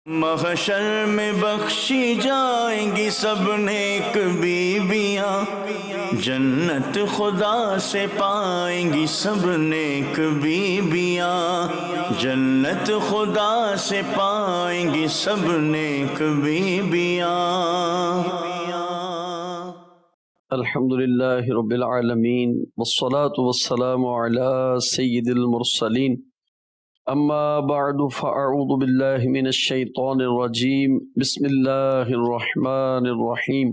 محشر میں بخشی جائیں گی سب نیک بیویاں، جنت خدا سے پائیں گی سب نیک بیویاں، جنت خدا سے پائیں گی سب نیک بیویاں۔ الحمدللہ رب العالمین والصلاة والسلام علی سید المرسلین، اما بعد فاعوذ باللہ من الشیطان الرجیم، بسم اللہ الرحمن الرحیم۔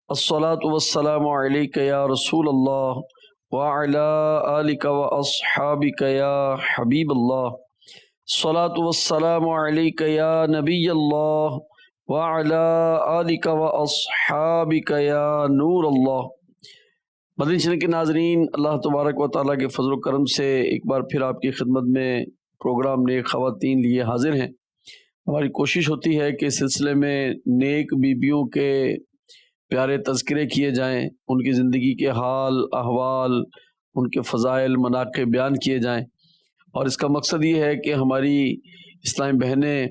الصلاة والسلام علیک یا رسول اللہ وعلی آلک واصحابک یا حبیب اللہ، الصلاة والسلام علیک یا نبی اللہ وعلی آلک واصحابک یا نور اللہ۔ مدنی چینل کے ناظرین، اللہ تبارک و تعالیٰ کے فضل و کرم سے ایک بار پھر آپ کی خدمت میں پروگرام نیک خواتین لیے حاضر ہیں۔ ہماری کوشش ہوتی ہے کہ اس سلسلے میں نیک بیبیوں کے پیارے تذکرے کیے جائیں، ان کی زندگی کے حال احوال، ان کے فضائل مناقب بیان کیے جائیں، اور اس کا مقصد یہ ہے کہ ہماری اسلامی بہنیں،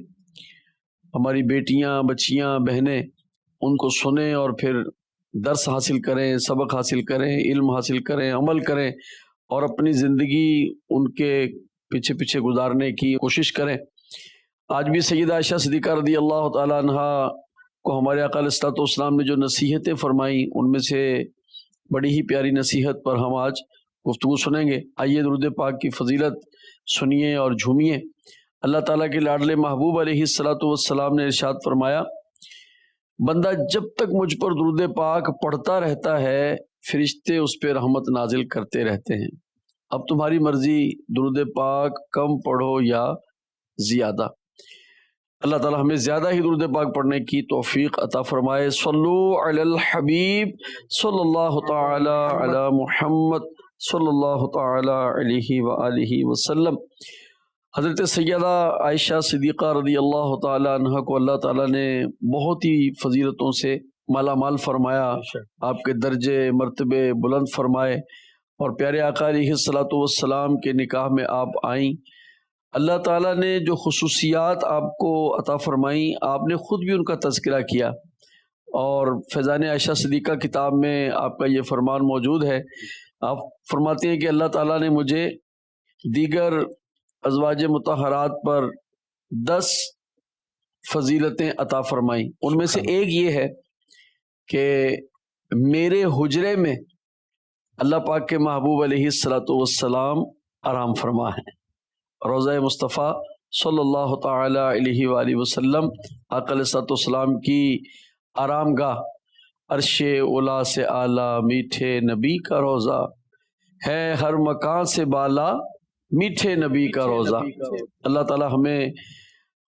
ہماری بیٹیاں، بچیاں، بہنیں ان کو سنیں اور پھر درس حاصل کریں، سبق حاصل کریں، علم حاصل کریں، عمل کریں، اور اپنی زندگی ان کے پیچھے پیچھے گزارنے کی کوشش کریں۔ آج بھی سیدہ عائشہ صدیقہ رضی اللہ تعالیٰ عنہا کو ہمارے آقا علیہ الصلوۃ والسلام نے جو نصیحتیں فرمائیں، ان میں سے بڑی ہی پیاری نصیحت پر ہم آج گفتگو سنیں گے۔ آئیے درود پاک کی فضیلت سنیے اور جھومیے۔ اللہ تعالیٰ کے لاڈلے محبوب علیہ الصلوۃ والسلام نے ارشاد فرمایا، بندہ جب تک مجھ پر درود پاک پڑھتا رہتا ہے، فرشتے اس پہ رحمت نازل کرتے رہتے ہیں۔ اب تمہاری مرضی، درود پاک کم پڑھو یا زیادہ۔ اللہ تعالیٰ ہمیں زیادہ ہی درود پاک پڑھنے کی توفیق عطا فرمائے۔ صلو علی الحبیب صلی اللہ تعالی علی محمد صلی اللہ تعالی علیہ وآلہ وسلم۔ حضرت سیدہ عائشہ صدیقہ رضی اللہ تعالی عنہ کو اللہ تعالیٰ نے بہت ہی فضیلتوں سے مالا مال فرمایا، آپ کے درجے مرتبے بلند فرمائے، اور پیارے آقا علیہ الصلوۃ والسلام کے نکاح میں آپ آئیں۔ اللہ تعالیٰ نے جو خصوصیات آپ کو عطا فرمائیں، آپ نے خود بھی ان کا تذکرہ کیا، اور فیضان عائشہ صدیقہ کتاب میں آپ کا یہ فرمان موجود ہے۔ آپ فرماتے ہیں کہ اللہ تعالیٰ نے مجھے دیگر ازواج مطہرات پر 10 فضیلتیں عطا فرمائیں، ان میں سے ایک یہ ہے کہ میرے حجرے میں اللہ پاک کے محبوب علیہ الصلوۃ والسلام آرام فرما ہے۔ روضہ مصطفیٰ صلی اللہ تعالی علیہ وآلہ وسلم، آقا علیہ الصلوۃ والسلام کی آرام گاہ، عرش اولا سے اعلیٰ میٹھے نبی کا روضہ ہے، ہر مکان سے بالا میٹھے نبی کا روضہ۔ اللہ تعالی ہمیں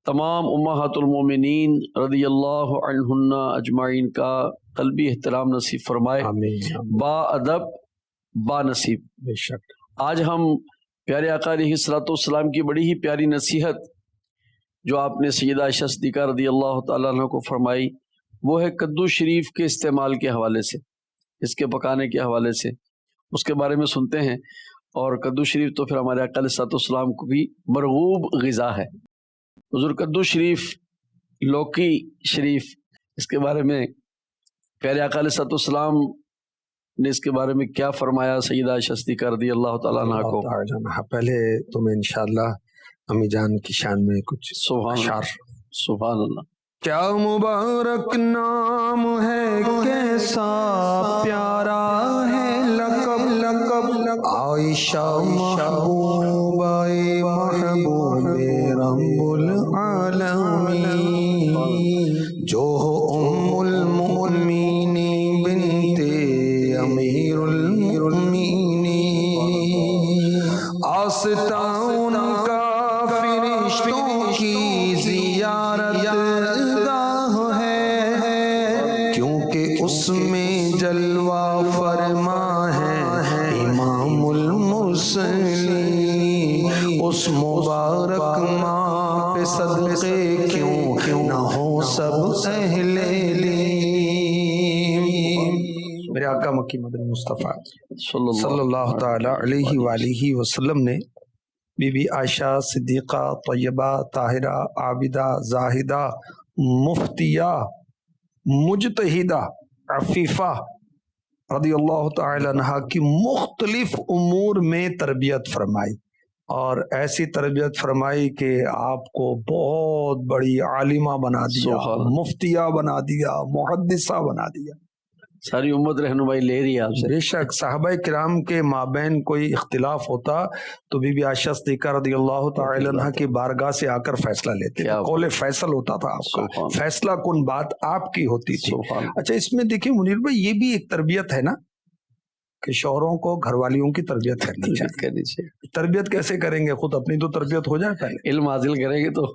تمام امہات المومنین رضی اللہ عنہن اجمعین کا قلبی احترام نصیب فرمائے، با ادب با نصیب۔ بے شک آج ہم پیارے آقا علیہ الصلوۃ والسلام کی بڑی ہی پیاری نصیحت جو آپ نے سیدہ عائشہ صدیقہ رضی اللہ تعالیٰ عنہ کو فرمائی، وہ ہے کدو شریف کے استعمال کے حوالے سے، اس کے پکانے کے حوالے سے، اس کے بارے میں سنتے ہیں۔ اور کدو شریف تو پھر ہمارے آقا علیہ الصلوۃ والسلام کو بھی مرغوب غذا ہے۔ حضور کدو شریف، لوکی شریف، اس کے بارے میں پیارے آقا علیہ الصلوۃ والسلام نے اس کے بارے میں کیا فرمایا سیدہ عائشہ صدیقہ رضی اللہ تعالیٰ عنہ کو؟ پہلے تمہیں انشاءاللہ امی جان کی شان میں کچھ اشعار۔ سبحان اللہ۔ کیا مبارک نام ہے، کیسا پیارا ہے لقب، عائشہ محبوبہ محبوب رب العالمین، جو ام المؤمنین بنت امیر المؤمنین، آستان کا فرشتوں کی زیارت گاہ ہے، کیونکہ اس میں جلوہ فرما ہے امام المرسلین، اس مبارک ماں پہ صدقے کیوں نہ ہو سب اہل میرے آقا مکی مدنی مصطفیٰ صلی اللہ تعالی علیہ وآلہ وسلم نے بی بی عائشہ صدیقہ طیبہ طاہرہ عابدہ زاہدہ مفتیہ مجتہدہ عفیفہ رضی اللہ تعالی عنہا کی مختلف امور میں تربیت فرمائی، اور ایسی تربیت فرمائی کہ آپ کو بہت بڑی عالمہ بنا دیا، مفتیہ بنا دیا، محدثہ بنا دیا، ساری امت رہنمائی لے رہی ہے آپ سے۔ بے شک صحابہ کرام کے مابین کوئی اختلاف ہوتا تو بی بی عائشہ صدیقہ رضی اللہ تعالی عنہ کی بارگاہ سے آ کر فیصلہ لیتے تھے، قول فیصل ہوتا تھا آپ کا، فیصلہ کن بات آپ کی ہوتی تھی۔ اچھا اس میں دیکھیں منیر بھائی، یہ بھی ایک تربیت ہے نا کہ شوہروں کو گھر والیوں کی تربیت کرنی چاہیے۔ تربیت کیسے کریں گے؟ خود اپنی تو تربیت ہو جائے پہلے، علم حاصل کریں گے تو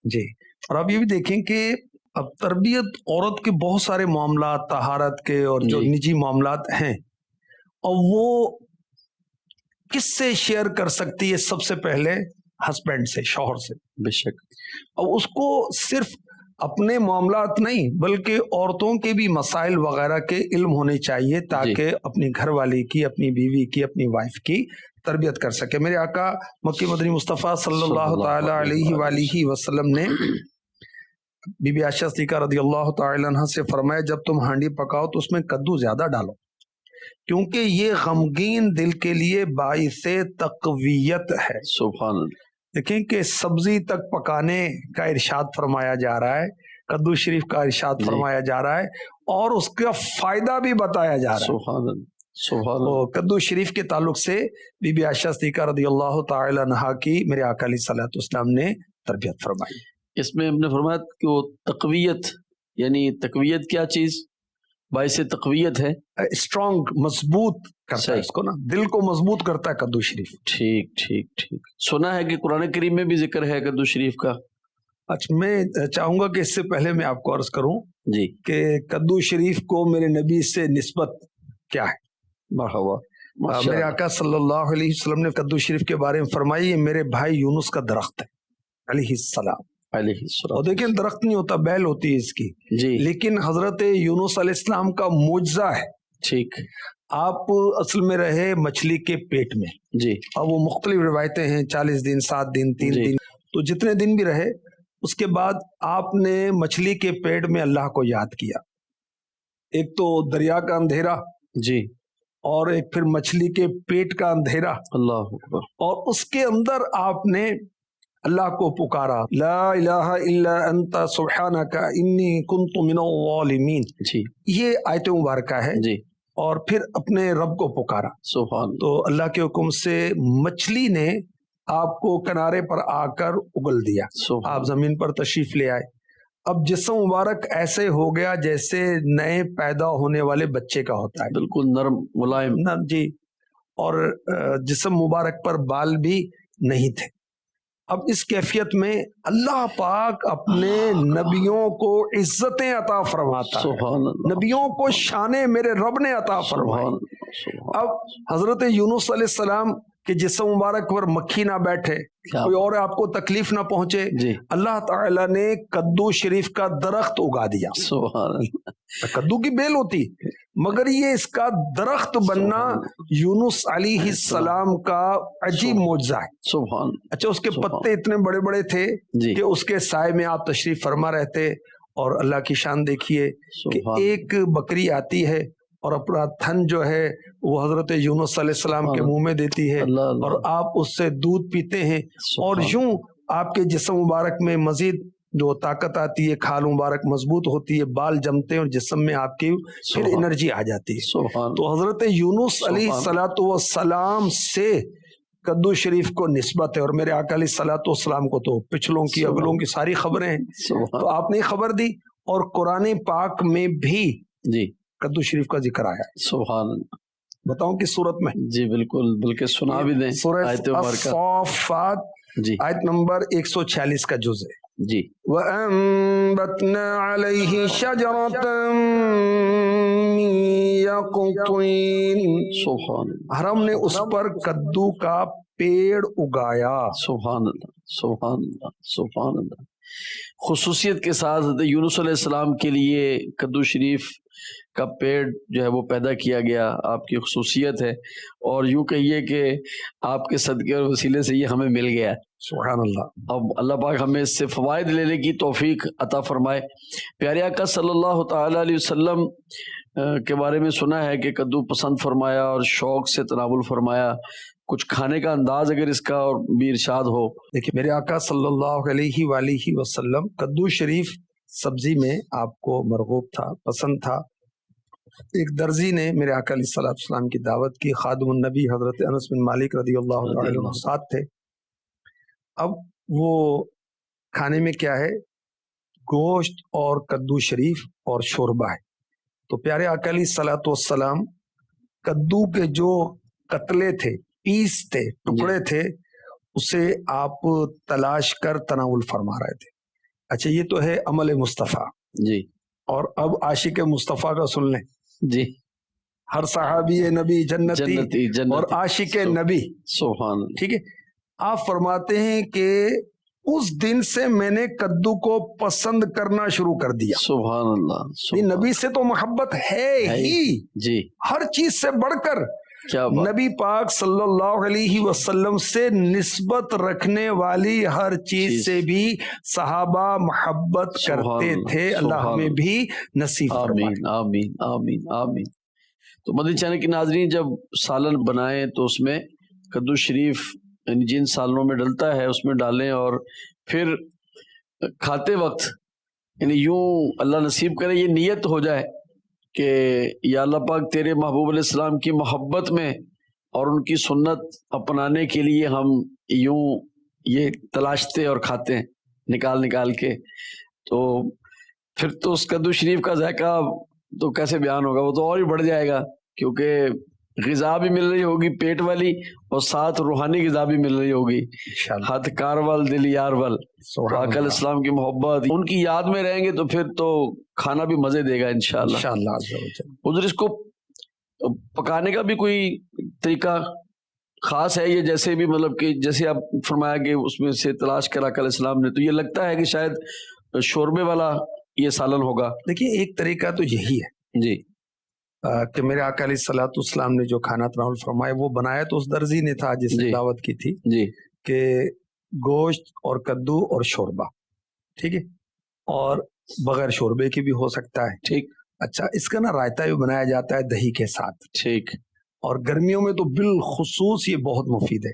جی۔ اور آپ یہ بھی دیکھیں کہ اب تربیت عورت کے بہت سارے معاملات طہارت کے اور جو نجی معاملات ہیں، اور وہ کس سے شیئر کر سکتی ہے؟ سب سے پہلے ہسبینڈ سے، شوہر سے، بے شک۔ اور اس کو صرف اپنے معاملات نہیں بلکہ عورتوں کے بھی مسائل وغیرہ کے علم ہونے چاہیے تاکہ اپنی گھر والی کی، اپنی بیوی کی، اپنی وائف کی تربیت کر سکے۔ میرے آقا مکی مدنی مصطفیٰ صلی اللہ تعالی علیہ وآلہ وسلم نے بی بی عائشہ صدیقہ رضی اللہ تعالی عنہ سے فرمایا جب تم ہانڈی پکاؤ تو اس میں کدو زیادہ ڈالو، کیونکہ یہ غمگین دل کے لیے باعث تقویت ہے۔ سبحان اللہ۔ دیکھیں کہ سبزی تک پکانے کا ارشاد فرمایا جا رہا ہے، کدو شریف کا ارشاد فرمایا جا رہا ہے، اور اس کا فائدہ بھی بتایا جا رہا ہے۔ سبحان اللہ، سبحان اللہ۔ کدو شریف کے تعلق سے بی بی عائشہ صدیقہ رضی اللہ تعالی عنہا کی میرے آقا علیہ الصلوۃ والسلام نے تربیت فرمائی۔ اس میں ہم نے فرمایا کہ وہ تقویت، یعنی تقویت کیا چیز؟ باعث تقویت ہے، اسٹرانگ، مضبوط کرتا ہے اس کو نا، دل کو مضبوط کرتا ہے کدو شریف۔ ٹھیک ٹھیک ٹھیک۔ سنا ہے کہ قرآن کریم میں بھی ذکر ہے کدو شریف کا۔ اچھا میں چاہوں گا کہ اس سے پہلے میں آپ کو عرض کروں جی کہ کدو شریف کو میرے نبی سے نسبت کیا ہے؟ مرحبا۔ میرے آقا صلی اللہ علیہ وسلم نے کدو شریف کے بارے میں فرمائی یہ میرے بھائی یونس کا درخت ہے علیہ السلام۔ اور دیکھیں درخت نہیں ہوتا، بیل ہوتی ہے اس کی، جی، لیکن حضرت یونس علیہ السلام کا معجزہ ہے۔ ٹھیک۔ آپ اصل میں رہے مچھلی کے پیٹ میں، جی، اور وہ مختلف روایتیں ہیں، 40 دن 7 دن 3 دن، تو جتنے دن بھی رہے اس کے بعد آپ نے مچھلی کے پیٹ میں اللہ کو یاد کیا، ایک تو دریا کا اندھیرا، جی، اور ایک پھر مچھلی کے پیٹ کا اندھیرا، اللہ اکبر، اور اس کے اندر آپ نے اللہ کو پکارا، لا الہ الا انت سبحانک انی کنت من الظالمین، جی، یہ آیت مبارکہ ہے، جی، اور پھر اپنے رب کو پکارا۔ سبحان تو اللہ کے حکم سے مچھلی نے آپ کو کنارے پر آ کر اگل دیا، آپ زمین پر تشریف لے آئے۔ اب جسم مبارک ایسے ہو گیا جیسے نئے پیدا ہونے والے بچے کا ہوتا ہے، بالکل نرم ملائم، جی، اور جسم مبارک پر بال بھی نہیں تھے۔ اب اس کیفیت میں اللہ پاک اپنے نبیوں کو عزتیں عطا فرماتا ہے، نبیوں کو شانیں میرے رب نے عطا فرمائی۔ اب حضرت یونس علیہ السلام کہ جسم مبارک پر مکھی نہ بیٹھے، کوئی اور آپ کو تکلیف نہ پہنچے، اللہ تعالیٰ نے کدو شریف کا درخت اگا دیا۔ کدو کی بیل ہوتی مگر یہ اس کا درخت بننا یونس علیہ السلام کا عجیب معجزہ ہے۔ اچھا اس کے پتے اتنے بڑے بڑے تھے کہ اس کے سائے میں آپ تشریف فرما رہتے، اور اللہ کی شان دیکھیے کہ ایک بکری آتی ہے اور اپنا تھن جو ہے وہ حضرت یونس علیہ السلام کے منہ میں دیتی ہے، اور آپ اس سے دودھ پیتے ہیں، اور یوں آپ کے جسم مبارک میں مزید جو طاقت آتی ہے، کھال مبارک مضبوط ہوتی ہے، بال جمتے ہیں، اور جسم میں آپ کی پھر انرجی آ جاتی ہے۔ تو حضرت یونس علیہ السلام سے کدو شریف کو نسبت ہے، اور میرے آقا علیہ الصلوۃ والسلام کو تو پچھلوں کی اگلوں کی ساری خبریں ہیں، تو آپ نے خبر دی، اور قرآن پاک میں بھی جی کدو شریف کا ذکر آیا ہے۔ سبحان اللہ۔ بتاؤں کس صورت میں؟ جی بالکل، بلکہ سنا بھی دیں۔ سورہ آیت مبارکہ الصافات جی آیت نمبر 146 کا جز ہے۔ جی، وَأَنبَتْنَا عَلَيْهِ شَجَرَةً مِّن يَقْطِينٍ، سبحان اللہ، ہم نے اس پر کدو کا پیڑ اگایا۔ سبحان اللہ، سبحان اللہ، سبحان اللہ۔ خصوصیت کے ساتھ حضرت یونس علیہ السلام کے لیے کدو شریف کا پیڑ جو ہے وہ پیدا کیا گیا، آپ کی خصوصیت ہے، اور یوں کہیے کہ آپ کے صدقے اور وسیلے سے یہ ہمیں مل گیا ہے۔ سبحان اللہ۔ اب اللہ پاک ہمیں اس سے فوائد لینے کی توفیق عطا فرمائے۔ پیارے آقا صلی اللہ تعالی علیہ وسلم کے بارے میں سنا ہے کہ کدو پسند فرمایا اور شوق سے تناول فرمایا، کچھ کھانے کا انداز اگر اس کا اور بھی ارشاد ہو۔ دیکھیے میرے آقا صلی اللہ علیہ وآلہ وسلم کدو شریف سبزی میں آپ کو مرغوب تھا، پسند تھا۔ ایک درزی نے میرے آقا علیہ الصلوۃ والسلام کی دعوت کی، خادم النبی حضرت انس بن مالک رضی اللہ تعالی عنہ ساتھ تھے۔ اب وہ کھانے میں کیا ہے، گوشت اور کدو شریف اور شوربہ ہے۔ تو پیارے آقا علیہ الصلوۃ والسلام کدو کے جو قطلے تھے، پیس تھے، ٹکڑے تھے، اسے آپ تلاش کر تناول فرما رہے تھے۔ اچھا یہ تو ہے عمل مصطفیٰ جی، اور اب عاشق مصطفیٰ کا سن لیں۔ جی، ہر صحابی نبی جنتی اور عاشق نبی، سبحان اللہ۔ ٹھیک ہے، آپ فرماتے ہیں کہ اس دن سے میں نے کدو کو پسند کرنا شروع کر دیا۔ سبحان اللہ، نبی سے تو محبت ہے ہی، جی، ہر چیز سے بڑھ کر کیا بات، نبی پاک صلی اللہ علیہ وسلم سے نسبت رکھنے والی ہر چیز سے بھی صحابہ محبت کرتے تھے۔ اللہ ہمیں بھی نصیب فرمائے۔ آمین آمین آمین آمین۔ تو مدنی چینل کی ناظرین، جب سالن بنائیں تو اس میں کدو شریف یعنی جن سالنوں میں ڈلتا ہے اس میں ڈالیں، اور پھر کھاتے وقت یعنی یوں اللہ نصیب کرے یہ نیت ہو جائے کہ یا اللہ پاک تیرے محبوب علیہ السلام کی محبت میں اور ان کی سنت اپنانے کے لیے ہم یوں یہ تلاشتے اور کھاتے ہیں نکال کے، تو پھر تو اس کدو شریف کا ذائقہ تو کیسے بیان ہوگا، وہ تو اور ہی بڑھ جائے گا، کیونکہ غذا بھی مل رہی ہوگی پیٹ والی اور ساتھ روحانی غذا بھی مل رہی ہوگی۔ ہاتھ کار وال دل یار وال، آقا علیہ السلام کی محبت ان کی یاد میں رہیں گے تو پھر تو کھانا بھی مزے دے گا انشاءاللہ۔ حضور اس کو پکانے کا بھی کوئی طریقہ خاص ہے، یہ جیسے بھی مطلب کہ جیسے آپ فرمایا کہ اس میں سے تلاش کرا آقا علیہ السلام نے، تو یہ لگتا ہے کہ شاید شوربے والا یہ سالن ہوگا۔ دیکھیے ایک طریقہ تو یہی ہے جی کہ میرے آقا علیہ الصلوۃ والسلام نے جو کھانا تناول فرمایا وہ بنایا تو اس درزی نے تھا جس نے دعوت کی تھی، جی، کہ گوشت اور کدو اور شوربہ، ٹھیک ہے، اور بغیر شوربے کی بھی ہو سکتا ہے، ٹھیک۔ اچھا اس کا نا رائتا بھی بنایا جاتا ہے دہی کے ساتھ، ٹھیک، اور گرمیوں میں تو بالخصوص یہ بہت مفید ہے۔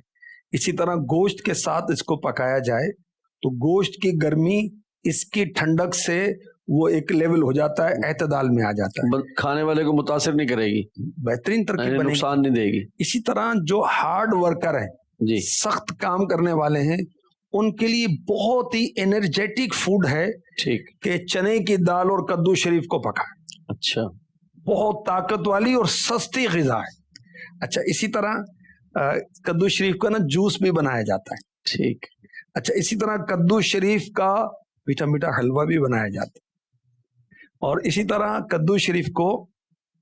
اسی طرح گوشت کے ساتھ اس کو پکایا جائے تو گوشت کی گرمی اس کی ٹھنڈک سے وہ ایک لیول ہو جاتا ہے، اعتدال میں آ جاتا ہے، کھانے والے کو متاثر نہیں کرے گی، بہترین ترکیب بنے گی، نقصان نہیں دے گی۔ اسی طرح جو ہارڈ ورکر ہیں، جی، سخت کام کرنے والے ہیں، ان کے لیے بہت ہی انرجیٹک فوڈ ہے ٹھیک کہ چنے کی دال اور کدو شریف کو پکائیں، اچھا، بہت طاقت والی اور سستی غذا ہے۔ اچھا اسی طرح کدو شریف کا نا جوس بھی بنایا جاتا ہے، ٹھیک، اچھا اسی طرح کدو شریف کا میٹھا میٹھا حلوہ بھی بنایا جاتا ہے، اور اسی طرح کدو شریف کو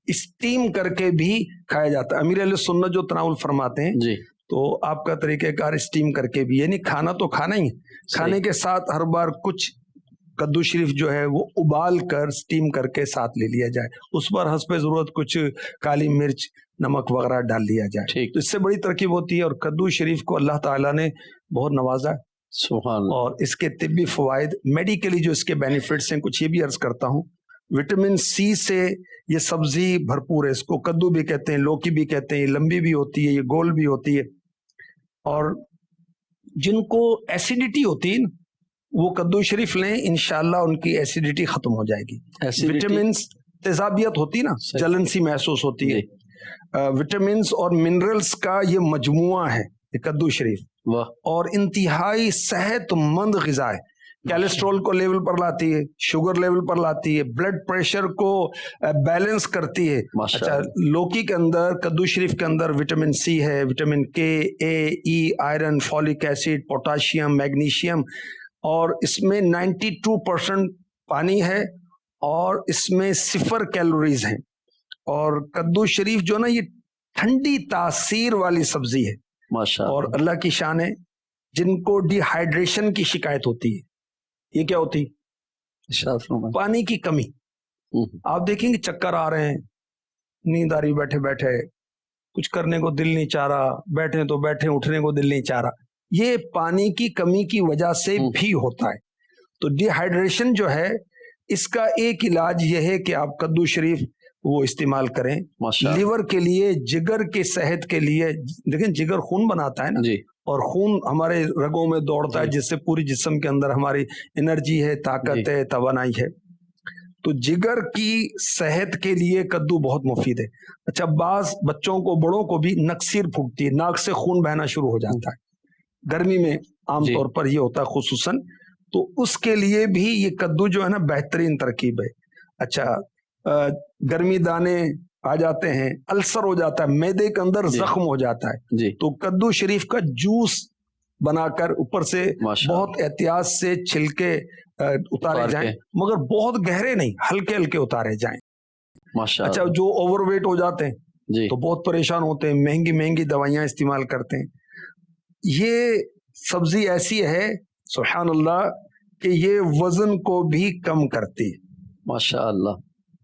اسٹیم کر کے بھی کھایا جاتا ہے۔ امیر علیہ سنت جو تناول فرماتے ہیں جی، تو آپ کا طریقہ کار اسٹیم کر کے بھی، یعنی کھانا تو کھانا ہی، کھانے کے ساتھ ہر بار کچھ کدو شریف جو ہے وہ ابال کر اسٹیم کر کے ساتھ لے لیا جائے، اس پر حسب ضرورت کچھ کالی مرچ نمک وغیرہ ڈال لیا جائے، تو اس سے بڑی ترکیب ہوتی ہے۔ اور کدو شریف کو اللہ تعالیٰ نے بہت نوازا، سبحان اللہ، اور اس کے طبی فوائد، میڈیکلی جو اس کے بینیفٹس ہیں کچھ یہ بھی عرض کرتا ہوں۔ وٹامن سی سے یہ سبزی بھرپور ہے، اس کو کدو بھی کہتے ہیں، لوکی بھی کہتے ہیں، یہ لمبی بھی ہوتی ہے، یہ گول بھی ہوتی ہے، اور جن کو ایسیڈیٹی ہوتی ہے نا وہ کدو شریف لیں، انشاءاللہ ان کی ایسیڈیٹی ختم ہو جائے گی۔ وٹامنس، تیزابیت ہوتی نا، جلن سی محسوس ہوتی ہے، وٹامنس اور منرلز کا یہ مجموعہ ہے یہ کدو شریف، اور انتہائی صحت مند غذا ہے، کیلیسٹرول کو لیول پر لاتی ہے، شوگر لیول پر لاتی ہے، بلڈ پریشر کو بیلنس کرتی ہے۔ اچھا لوکی کے اندر، کدو شریف کے اندر وٹامن سی ہے، vitamin K, A, E, iron, folic acid, potassium, magnesium, اور اس میں 92% پانی ہے، اور اس میں 0 کیلوریز ہیں۔ اور کدو شریف جو نا یہ ٹھنڈی تاثیر والی سبزی ہے، ماشاءاللہ، اور اللہ کی شان ہے جن کو ڈی ہائیڈریشن کی شکایت ہوتی ہے، یہ کیا ہوتی؟ پانی کی کمی، آپ دیکھیں گے چکر آ رہے ہیں، نیند آ رہی بیٹھے بیٹھے، کچھ کرنے کو دل نہیں چاہ رہا، بیٹھے تو بیٹھے، اٹھنے کو دل نہیں چاہ رہا، یہ پانی کی کمی کی وجہ سے بھی ہوتا ہے۔ تو ڈی ہائیڈریشن جو ہے اس کا ایک علاج یہ ہے کہ آپ کدو شریف وہ استعمال کریں لیور کے لیے، جگر کی صحت کے لیے۔ دیکھیں جگر خون بناتا ہے نا، اور خون ہمارے رگوں میں دوڑتا ہے جس سے پوری جسم کے اندر ہماری انرجی ہے، طاقت ہے، توانائی ہے۔ تو جگر کی صحت کے لیے کدو بہت مفید ہے۔ اچھا، بعض بچوں کو، بڑوں کو بھی نکسیر پھوٹتی ہے، ناک سے خون بہنا شروع ہو جاتا ہے، گرمی میں عام طور پر یہ ہوتا ہے خصوصاً، تو اس کے لیے بھی یہ کدو جو ہے نا بہترین ترکیب ہے۔ اچھا، گرمی دانے آ جاتے ہیں، السر ہو جاتا ہے، معدے کے اندر زخم ہو جاتا ہے، تو کدو شریف کا جوس بنا کر اوپر سے بہت احتیاط سے چھلکے اتارے جائیں، مگر بہت گہرے نہیں، ہلکے ہلکے اتارے جائیں۔ اچھا، جو اوور ویٹ ہو جاتے ہیں تو بہت پریشان ہوتے ہیں، مہنگی مہنگی دوائیاں استعمال کرتے ہیں۔ یہ سبزی ایسی ہے سبحان اللہ کہ یہ وزن کو بھی کم کرتی، ماشاء اللہ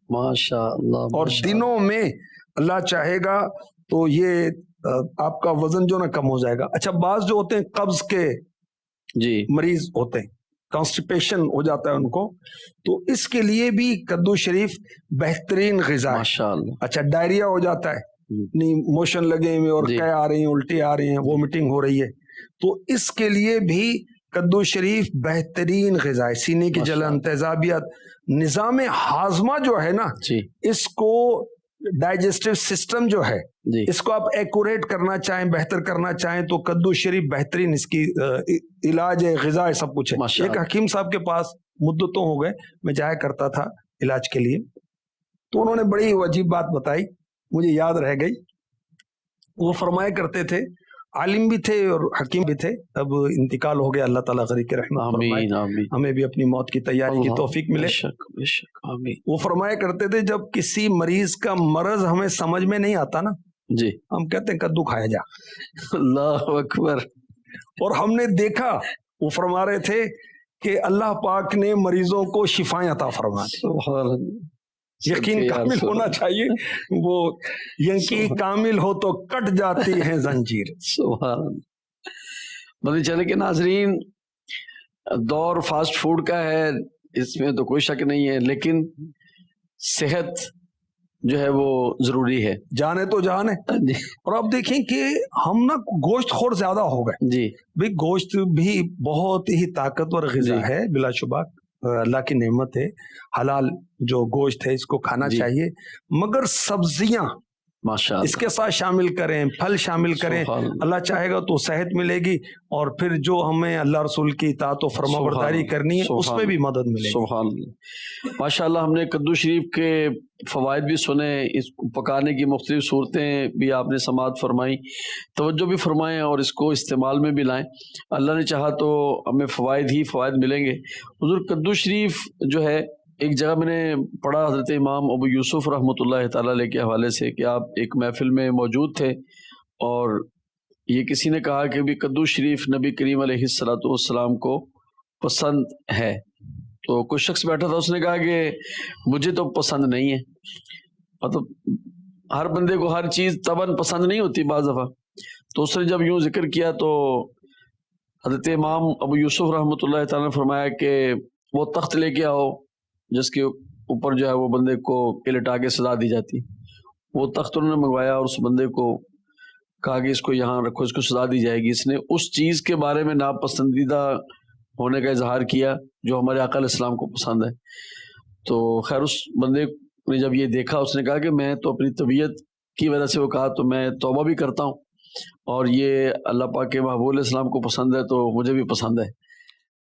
ماشاء اللہ، اور دنوں میں اللہ چاہے گا تو یہ آپ کا وزن جو نا کم ہو جائے گا۔ اچھا، بعض جو ہوتے ہیں قبض کے مریض ہوتے ہیں، کانسٹیپیشن ہو جاتا ہے ان کو، تو اس کے لیے بھی کدو شریف بہترین غذا ہے ماشاء اللہ۔ اچھا، ڈائریا ہو جاتا ہے، نہیں موشن لگے ہوئے اور قے آ رہی ہیں، الٹی آ رہی ہیں، وومٹنگ ہو رہی ہے، تو اس کے لیے بھی کدو شریف بہترین غذا ہے۔ سینے کی جلن، تیزابیت، نظام ہاضمہ جو ہے نا، اس کو ڈائجسٹو سسٹم جو ہے اس کو آپ ایکوریٹ کرنا چاہیں، بہتر کرنا چاہیں تو کدو شریف بہترین اس کی علاج ہے، غذا ہے، سب کچھ ہے۔ ایک حکیم صاحب کے پاس مدتوں ہو گئے میں جایا کرتا تھا علاج کے لیے، تو انہوں نے بڑی عجیب بات بتائی، مجھے یاد رہ گئی۔ وہ فرمایا کرتے تھے، عالم بھی تھے اور حکیم بھی تھے، اب انتقال ہو گیا، اللہ تعالیٰ غریق رحمت فرمائے، ہمیں بھی اپنی موت کی تیاری کی توفیق ملے۔ وہ فرمایا کرتے تھے جب کسی مریض کا مرض ہمیں سمجھ میں نہیں آتا نا، ہم کہتے ہیں کدو کھایا جا۔ اللہ اکبر۔ اور ہم نے دیکھا، وہ فرما رہے تھے کہ اللہ پاک نے مریضوں کو شفائیں عطا فرما دی۔ یقین کامل ہونا چاہیے، وہ یقین کامل ہو تو کٹ جاتی ہے زنجیر۔ سبحان اللہ۔ مدنی چینل کے ناظرین، دور فاسٹ فوڈ کا ہے، اس میں تو کوئی شک نہیں ہے، لیکن صحت جو ہے وہ ضروری ہے، جانے تو جان ہے۔ اور آپ دیکھیں کہ ہم نا گوشت خور زیادہ ہو گئے، بھئی گوشت بھی بہت ہی طاقتور غذا ہے، بلا شبہ اللہ کی نعمت ہے، حلال جو گوشت ہے اس کو کھانا چاہیے، مگر سبزیاں اس کے ساتھ شامل کریں، پھل شامل کریں، اللہ چاہے گا تو صحت ملے گی، اور پھر جو ہمیں اللہ رسول کی اطاعت و فرما برداری کرنی ہے اس میں بھی مدد ملے گی۔ سبحان اللہ۔ ماشاءاللہ، ہم نے کدو شریف کے فوائد بھی سنے، اس کو پکانے کی مختلف صورتیں بھی آپ نے سماعت فرمائی، توجہ بھی فرمائیں اور اس کو استعمال میں بھی لائیں۔ اللہ نے چاہا تو ہمیں فوائد ہی فوائد ملیں گے۔ حضور، کدو شریف جو ہے، ایک جگہ میں نے پڑھا حضرت امام ابو یوسف رحمۃ اللہ تعالیٰ علیہ کے حوالے سے کہ آپ ایک محفل میں موجود تھے اور یہ کسی نے کہا کہ بھی کدو شریف نبی کریم علیہ الصلوۃ والسلام کو پسند ہے، تو کوئی شخص بیٹھا تھا، اس نے کہا کہ مجھے تو پسند نہیں ہے۔ مطلب ہر بندے کو ہر چیز طبعاً پسند نہیں ہوتی بعض دفعہ، تو اس نے جب یوں ذکر کیا تو حضرت امام ابو یوسف رحمۃ اللہ تعالیٰ نے فرمایا کہ وہ تخت لے کے آؤ جس کے اوپر جو ہے وہ بندے کو لٹا کے سزا دی جاتی۔ وہ تخت انہوں نے منگوایا اور اس بندے کو کہا کہ اس کو یہاں رکھو، اس کو سزا دی جائے گی۔ اس نے اس چیز کے بارے میں ناپسندیدہ ہونے کا اظہار کیا جو ہمارے آقا علیہ السلام کو پسند ہے۔ تو خیر، اس بندے نے جب یہ دیکھا، اس نے کہا کہ میں تو اپنی طبیعت کی وجہ سے، وہ کہا تو میں توبہ بھی کرتا ہوں، اور یہ اللہ پاک کے محبوب علیہ السلام کو پسند ہے تو مجھے بھی پسند ہے۔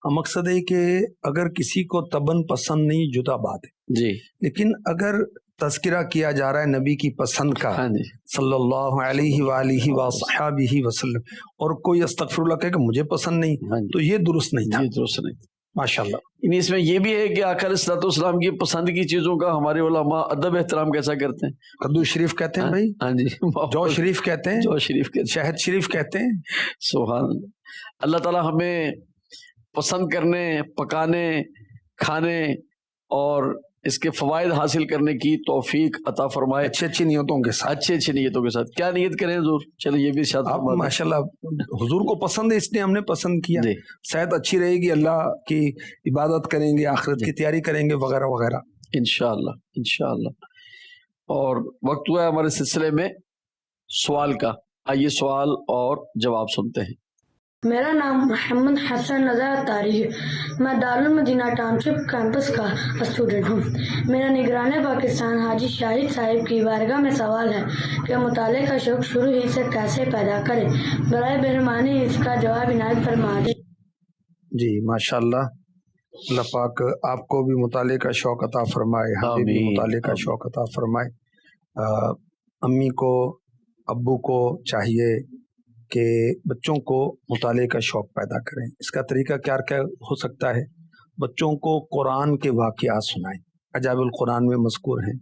مقصد ہے کہ اگر کسی کو تباً پسند نہیں، جدا بات ہے، لیکن اگر تذکرہ کیا جا رہا ہے نبی کی پسند کا صلی اللہ علیہ وآلہ وصحبہ وسلم، اور کوئی استغفر اللہ کہے کہ مجھے پسند نہیں، تو یہ درست نہیں تھا، درست نہیں۔ ماشاءاللہ۔ اس میں یہ بھی ہے کہ آقا علیہ الصلوۃ والسلام کی پسند کی چیزوں کا ہمارے علماء ادب احترام کیسا کرتے ہیں۔ کدو شریف کہتے ہیں بھائی، ہاں جی، جو شریف کہتے ہیں، جو شریف کہتے ہیں، شہد شریف کہتے ہیں۔ سبحان اللہ۔ اللہ تعالیٰ ہمیں پسند کرنے، پکانے، کھانے اور اس کے فوائد حاصل کرنے کی توفیق عطا فرمائے اچھی اچھی نیتوں کے ساتھ. اچھی نیتوں کے ساتھ. کیا نیت کریں حضور؟ چلے یہ بھی ارشاد آپ فرمائیں. ماشاءاللہ حضور کو پسند ہے اس لیے ہم نے پسند کیا. جی صحت اچھی رہے گی، اللہ کی عبادت کریں گے، آخرت کی تیاری کریں گے وغیرہ وغیرہ. انشاءاللہ. اور وقت ہوا ہے ہمارے سلسلے میں سوال کا. آئیے سوال اور جواب سنتے ہیں. میرا نام محمد حسن نظر طاری ہے. میں دارالمدینہ ٹاؤن شپ کیمپس کا اسٹوڈنٹ ہوں. میرا نگران پاکستان حاجی شاہد صاحب کی بارگاہ میں سوال ہے کہ مطالعے کا شوق شروع ہی سے کیسے پیدا کریں؟ برائے مہربانی اس کا جواب عنایت فرما دیں. جی ماشاءاللہ، اللہ پاک آپ کو بھی مطالعے کا شوق عطا فرمائے، ہمیں بھی آمین. مطالعے کا شوق عطا فرمائے. امی کو، ابو کو چاہیے کہ بچوں کو مطالعے کا شوق پیدا کریں. اس کا طریقہ کیا ہو سکتا ہے؟ بچوں کو قرآن کے واقعات سنائیں، عجائب القرآن میں مذکور ہیں.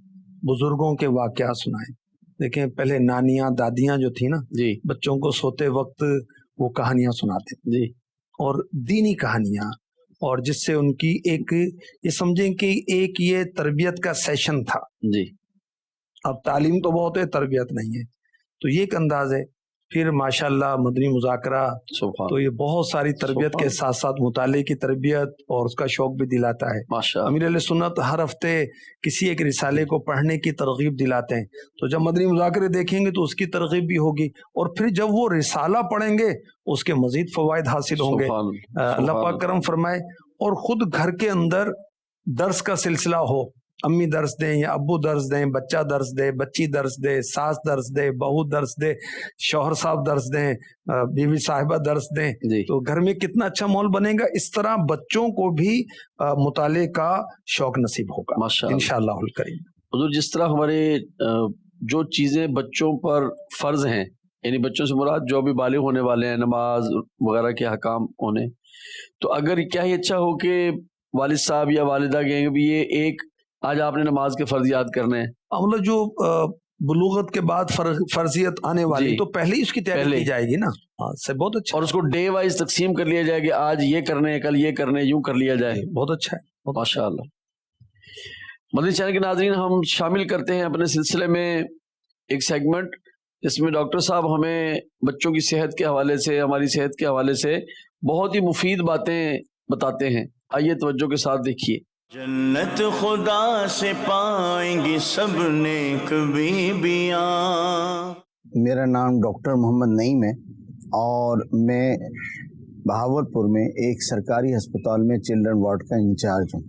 بزرگوں کے واقعات سنائیں. دیکھیں پہلے نانیاں دادیاں جو تھیں نا، جی بچوں کو سوتے وقت وہ کہانیاں سناتے، جی اور دینی کہانیاں، اور جس سے ان کی ایک یہ سمجھیں کہ ایک یہ تربیت کا سیشن تھا. جی اب تعلیم تو بہت ہے، تربیت نہیں ہے. تو یہ ایک انداز ہے. پھر ماشاءاللہ مدنی مذاکرہ، سبحان تو یہ بہت ساری تربیت کے ساتھ ساتھ مطالعے کی تربیت اور اس کا شوق بھی دلاتا ہے. ماشاء امیر علیہ سنت ہر ہفتے کسی ایک رسالے کو پڑھنے کی ترغیب دلاتے ہیں. تو جب مدنی مذاکرے دیکھیں گے تو اس کی ترغیب بھی ہوگی، اور پھر جب وہ رسالہ پڑھیں گے اس کے مزید فوائد حاصل ہوں گے. اللہ پاک کرم فرمائے. اور خود گھر کے اندر درس کا سلسلہ ہو، امی درس دیں یا ابو درس دیں، بچہ درس دے، بچی درس دے، ساس درس دے، بہو درس دے، شوہر صاحب درس دیں، بیوی صاحبہ درس دیں، جی تو گھر میں کتنا اچھا ماحول بنے گا. اس طرح بچوں کو بھی مطالعے کا شوق نصیب ہوگا ماشاءاللہ. انشاءاللہ الکریم. حضور جس طرح ہمارے جو چیزیں بچوں پر فرض ہیں، یعنی بچوں سے مراد جو بھی بالغ ہونے والے ہیں، نماز وغیرہ کے احکام ہونے، تو اگر کیا ہی اچھا ہو کہ والد صاحب یا والدہ کہیں کہ بھی یہ ایک آج آپ نے نماز کے فرض یاد کرنے ہیں. مطلب جو بلوغت کے بعد فرضیت آنے والی، جی. تو پہلے ہی اس کی تیاری کی جائے گی نا. سے بہت اچھا، اور اس کو ڈے وائز تقسیم کر لیا جائے کہ آج یہ کرنے ہیں، کل یہ کرنے ہیں، یوں کر لیا جائے. بہت اچھا ہے. ماشاء اللہ. مدنی چینل کے ناظرین، ہم شامل کرتے ہیں اپنے سلسلے میں ایک سیگمنٹ جس میں ڈاکٹر صاحب ہمیں بچوں کی صحت کے حوالے سے، ہماری صحت کے حوالے سے بہت ہی مفید باتیں بتاتے ہیں. آئیے توجہ کے ساتھ دیکھیے. جنت خدا سے پائیں گی سب نیک بیویاں. میرا نام ڈاکٹر محمد نعیم ہے اور میں بہاولپور میں ایک سرکاری ہسپتال میں چلڈرن وارڈ کا انچارج ہوں.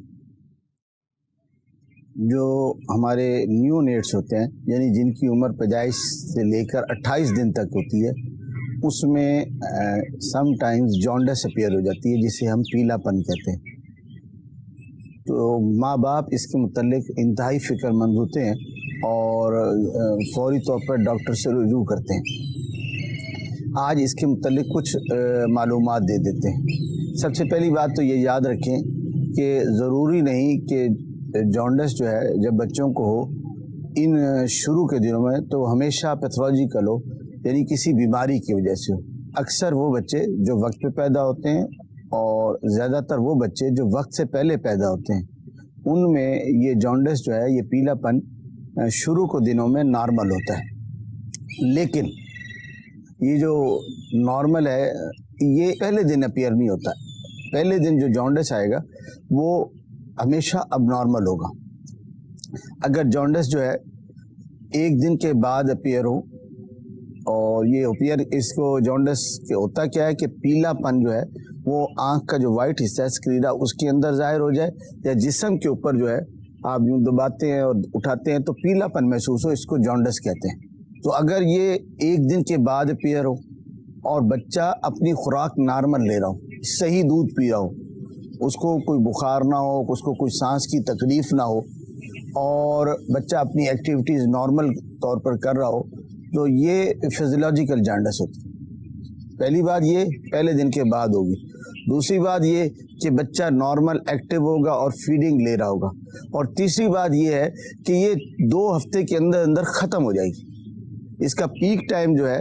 جو ہمارے نیو نیٹس ہوتے ہیں، یعنی جن کی عمر پیدائش سے لے کر 28 دن تک ہوتی ہے، اس میں سم ٹائمز جانڈس اپیئر ہو جاتی ہے، جسے ہم پیلا پن کہتے ہیں. تو ماں باپ اس کے متعلق انتہائی فکر مند ہوتے ہیں اور فوری طور پر ڈاکٹر سے رجوع کرتے ہیں. آج اس کے متعلق کچھ معلومات دے دیتے ہیں. سب سے پہلی بات تو یہ یاد رکھیں کہ ضروری نہیں کہ جانڈس جو ہے جب بچوں کو ہو ان شروع کے دنوں میں تو ہمیشہ پیتھولوجیکل ہو، یعنی کسی بیماری کی وجہ سے ہو. اکثر وہ بچے جو وقت پہ پیدا ہوتے ہیں اور زیادہ تر وہ بچے جو وقت سے پہلے پیدا ہوتے ہیں، ان میں یہ جانڈس جو ہے، یہ پیلا پن شروع کے دنوں میں نارمل ہوتا ہے. لیکن یہ جو نارمل ہے یہ پہلے دن اپیئر نہیں ہوتا. پہلے دن جو جانڈس آئے گا وہ ہمیشہ اب نارمل ہوگا. اگر جانڈس جو ہے ایک دن کے بعد اپیئر ہو، اور یہ اپیئر اس کو جانڈس کے ہوتا کیا ہے کہ پیلا پن جو ہے وہ آنکھ کا جو وائٹ حصہ ہے اسکلیرا اس کے اندر ظاہر ہو جائے، یا جسم کے اوپر جو ہے آپ یوں دباتے ہیں اور اٹھاتے ہیں تو پیلا پن محسوس ہو، اس کو جانڈس کہتے ہیں. تو اگر یہ ایک دن کے بعد اپیئر ہو اور بچہ اپنی خوراک نارمل لے رہا ہو، صحیح دودھ پی رہا ہو، اس کو کوئی بخار نہ ہو، اس کو کوئی سانس کی تکلیف نہ ہو، اور بچہ اپنی ایکٹیویٹیز نارمل طور پر کر رہا ہو، تو یہ فزیولوجیکل جانڈس ہوتی ہے. پہلی بات یہ پہلے دن کے بعد ہوگی. دوسری بات یہ کہ بچہ نارمل ایکٹیو ہوگا اور فیڈنگ لے رہا ہوگا. اور تیسری بات یہ ہے کہ یہ 2 ہفتے کے اندر اندر ختم ہو جائے گی. اس کا پیک ٹائم جو ہے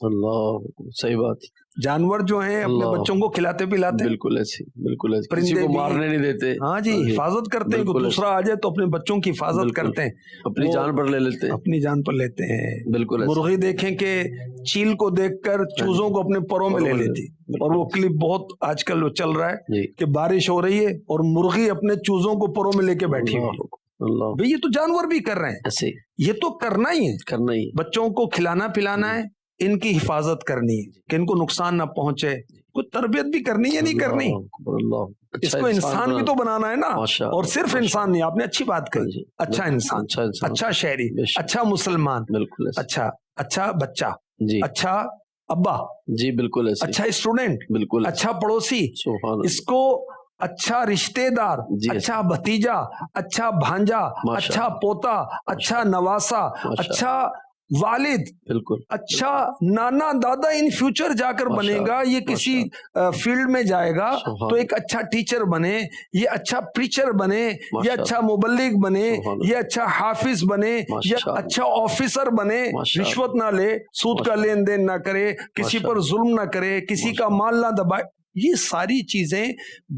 اللہ صحیح بات، جانور جو ہیں اپنے اللہ، بچوں کو کھلاتے پلاتے ہیں، بالکل ایسی، بالکل ایسی، کسی پرندے کو بھی- مارنے نہیں دیتے، ہاں جی حفاظت کرتے ہیں، بالکل کہ دوسرا آ جائے تو اپنے بچوں کی حفاظت بالکل، کرتے ہیں، اپنی وہ جان پر لے لیتے ہیں، اپنی جان پر لیتے ہیں۔ بالکل ایسی، مرغی دیکھیں کہ چیل کو دیکھ کر چوزوں کو اپنے پروں میں لے لیتی، اور وہ کلپ بہت آج کل وہ چل رہا ہے جی، کہ بارش ہو رہی ہے اور مرغی اپنے چوزوں کو پروں میں لے کے بیٹھی ہوئی ہے۔ اللہ بھئی یہ تو جانور بھی کر رہے ہیں، ایسے یہ تو کرنا ہی ہے، کرنا ہی، بچوں کو کھلانا پلانا ہے، ان کی حفاظت کرنی ہے کہ ان کو نقصان نہ پہنچے، کوئی تربیت بھی کرنی ہے نہیں کرنی، اللہ اس کو انسان بھی تو بنانا ہے نا، ماشاء اور صرف اللہ، انسان نہیں، آپ نے اچھی بات کہی، اچھا انسان، اچھا انسان، اچھا شہری، بے شک، اچھا مسلمان، بالکل ایسے، اچھا بچہ، جی اچھا ابا، جی بالکل ایسے، اچھا اسٹوڈنٹ، بالکل اچھا پڑوسی، سبحان اللہ، اس کو اچھا رشتے دار، جی، اچھا بھتیجا، اچھا بھانجا، ماشاء اچھا پوتا، اچھا نواسا، ماشاء اچھا والد، بالکل اچھا نانا دادا ان فیوچر جا کر ماشاء بنے گا، یہ کسی فیلڈ میں جائے گا سبحان تو ایک اچھا ٹیچر بنے، یہ اچھا پریچر بنے، یہ ماشاء اچھا مبلغ بنے، سبحان اللہ، یہ اچھا حافظ بنے، یہ ماشاء اللہ، اچھا آفیسر بنے، ماشاء اللہ، رشوت نہ لے، سود کا ماشاء لین دین نہ کرے، کسی ماشاء پر ظلم نہ کرے، کسی کا ماشاء مال نہ دبائے، یہ ساری چیزیں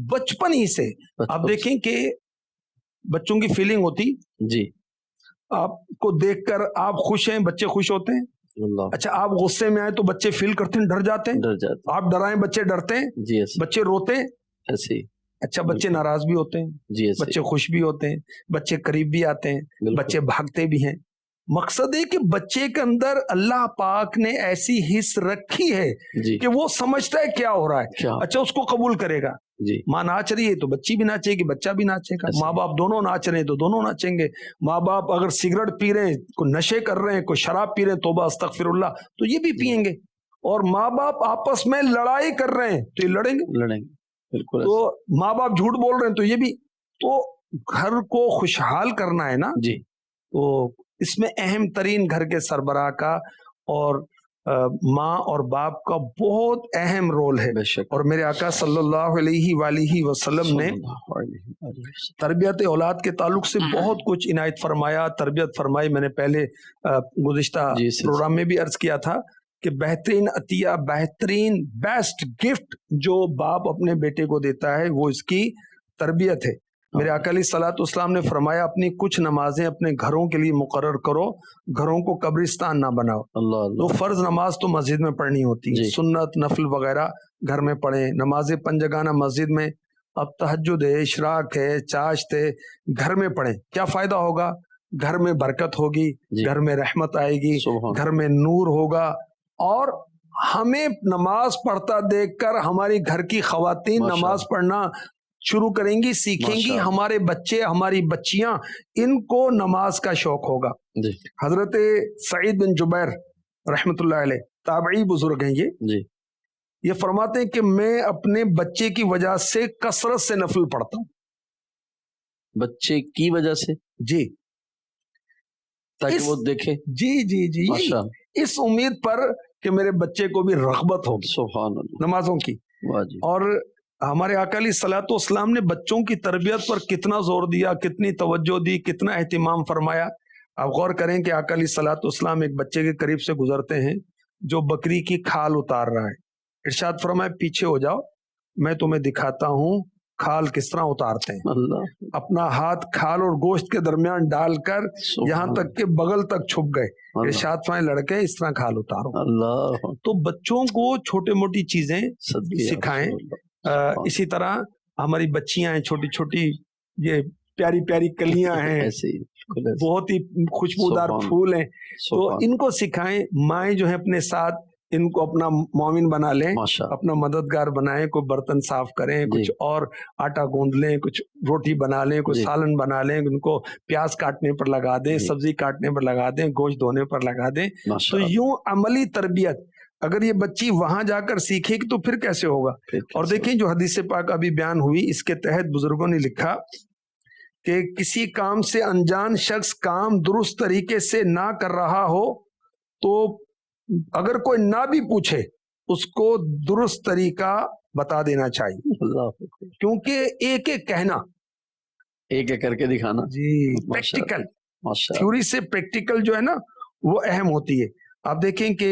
بچپن ہی سے آپ بچپن دیکھیں کہ بچوں کی فیلنگ ہوتی، جی، آپ کو دیکھ کر آپ خوش ہیں، بچے خوش ہوتے ہیں، اللہ اچھا آپ غصے میں آئے تو بچے فیل کرتے ہیں، ڈر جاتے ہیں، ڈر جاتے، آپ ڈرائیں بچے ڈرتے ہیں، جی ایسے، بچے روتے ہیں، ایسے ہی، اچھا بچے ناراض بھی ہوتے ہیں، جی ایسے، بچے خوش بھی ہوتے ہیں، بچے قریب بھی آتے ہیں، بالکل، بچے بھاگتے بھی ہیں۔ مقصد ہے کہ بچے کے اندر اللہ پاک نے ایسی حس رکھی ہے جی کہ وہ سمجھتا ہے کیا ہو رہا ہے، کیا، اچھا اس کو قبول کرے گا، جی ماں ناچ رہی ہے تو بچی بھی ناچے گی، بچہ بھی ناچے گا، ایسے، ماں باپ دونوں ناچ رہے ہیں تو دونوں ناچیں گے، ماں باپ اگر سگریٹ پی رہے ہیں، کوئی نشے کر رہے ہیں، کوئی شراب پی رہے ہیں، توبہ استغفر اللہ، تو یہ بھی پیئیں گے، اور ماں باپ آپس میں لڑائی کر رہے ہیں تو یہ لڑیں گے، لڑیں گے، بالکل تو ایسے، ماں باپ جھوٹ بول رہے ہیں تو یہ بھی، تو گھر کو خوشحال کرنا ہے نا، جی تو اس میں اہم ترین گھر کے سربراہ کا اور ماں اور باپ کا بہت اہم رول ہے، بے شک، اور میرے آقا صلی اللہ علیہ وآلہ وسلم نے صلی اللہ علیہ وسلم، تربیت اولاد کے تعلق سے بہت کچھ عنایت فرمایا، تربیت فرمائی، میں نے پہلے گزشتہ جی پروگرام میں بھی عرض کیا تھا کہ بہترین عطیہ، بہترین بیسٹ گفٹ جو باپ اپنے بیٹے کو دیتا ہے وہ اس کی تربیت ہے۔ میرے آقا علیہ الصلوۃ والسلام نے فرمایا اپنی کچھ نمازیں اپنے گھروں کے لیے مقرر کرو، گھروں کو قبرستان نہ بناؤ۔ اللہ تو اللہ، فرض نماز تو مسجد میں پڑھنی ہوتی ہے، جی سنت نفل وغیرہ گھر میں پڑھیں، نماز پنجگانہ مسجد میں، اب تہجد ہے، اشراق ہے، چاشت ہے، گھر میں پڑھیں، کیا فائدہ ہوگا؟ گھر میں برکت ہوگی، جی گھر میں رحمت آئے گی، سبحان، گھر میں نور ہوگا، اور ہمیں نماز پڑھتا دیکھ کر ہماری گھر کی خواتین ماشاء نماز پڑھنا شروع کریں گی، سیکھیں ماشاء گی، اللہ، ہمارے بچے ہماری بچیاں ان کو نماز کا شوق ہوگا۔ جی حضرت سعید بن جبیر رحمت اللہ علیہ تابعی بزرگ ہیں، جی یہ فرماتے ہیں کہ میں اپنے بچے کی وجہ سے کثرت سے نفل پڑھتا ہوں، بچے کی وجہ سے، جی تاکہ وہ دیکھے، جی جی جی یہی، ماشاء اللہ، اس امید پر کہ میرے بچے کو بھی رغبت ہوگی سبحان اللہ، نمازوں کی۔ واہ جی، اور ہمارے آقا علیہ الصلوۃ والسلام نے بچوں کی تربیت پر کتنا زور دیا، کتنی توجہ دی، کتنا اہتمام فرمایا۔ آپ غور کریں کہ آقا علیہ الصلوۃ والسلام ایک بچے کے قریب سے گزرتے ہیں جو بکری کی کھال اتار رہا ہے، ارشاد فرمایا پیچھے ہو جاؤ، میں تمہیں دکھاتا ہوں کھال کس طرح اتارتے ہیں۔ اللہ اپنا ہاتھ کھال اور گوشت کے درمیان ڈال کر یہاں سبحان تک کہ بغل تک چھپ گئے، اللہ، ارشاد فرمایا لڑکے اس طرح کھال اتارو۔ اللہ تو بچوں کو چھوٹے موٹی چیزیں صدقے یا سکھائیں۔ رسول اللہ، سبحان، اسی طرح ہماری بچیاں ہیں چھوٹی چھوٹی، یہ پیاری پیاری کلیاں ہیں، ایسے ہی، بالکل ایسے، بہت ہی خوشبودار سبحان، پھول ہیں، تو سبحان، ان کو سکھائیں۔ مائیں جو ہے اپنے ساتھ ان کو اپنا معاون بنا لیں، ماشاء اللہ، اپنا مددگار بنائیں، کوئی برتن صاف کریں، جی کچھ اور آٹا گوندھ لیں، کچھ روٹی بنا لیں، کوئی جی سالن بنا لیں، ان کو پیاز کاٹنے پر لگا دیں، جی، سبزی کاٹنے پر لگا دیں، گوشت دھونے پر لگا دیں۔ ماشاء تو اللہ، یوں عملی تربیت اگر یہ بچی وہاں جا کر سیکھے گی تو پھر کیسے ہوگا؟ پھر اور کیسے دیکھیں جو حدیث پاک ابھی بیان ہوئی، اس کے تحت بزرگوں نے لکھا کہ کسی کام سے انجان شخص کام درست طریقے سے نہ کر رہا ہو تو اگر کوئی نہ بھی پوچھے اس کو درست طریقہ بتا دینا چاہیے، اللہ، کیونکہ ایک ایک کہنا، ایک ایک کر کے دکھانا، جی ماشاء پریکٹیکل، ماشاء اللہ، تھیوری سے پریکٹیکل جو ہے نا وہ اہم ہوتی ہے۔ آپ دیکھیں کہ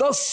10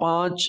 5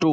2,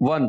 1,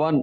1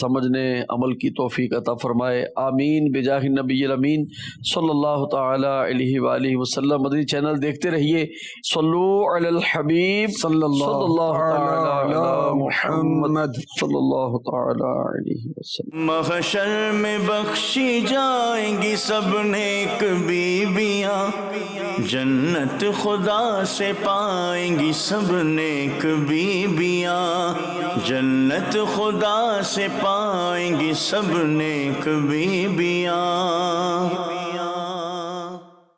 سمجھنے عمل کی توفیق عطا فرمائے، آمین بجاہ النبی الامین صلی اللہ تعالی علیہ وآلہ وسلم۔ مدنی چینل دیکھتے رہیے، صلو علی الحبیب صلی اللہ تعالی علی محمد صلی اللہ تعالی علیہ وسلم۔ محشر میں بخشی جائیں گی سب نیک بیویاں، جنت خدا سے پائیں گی سب نیک بیویاں، جنت خدا سے پائیں گی سب نیک بیویاں۔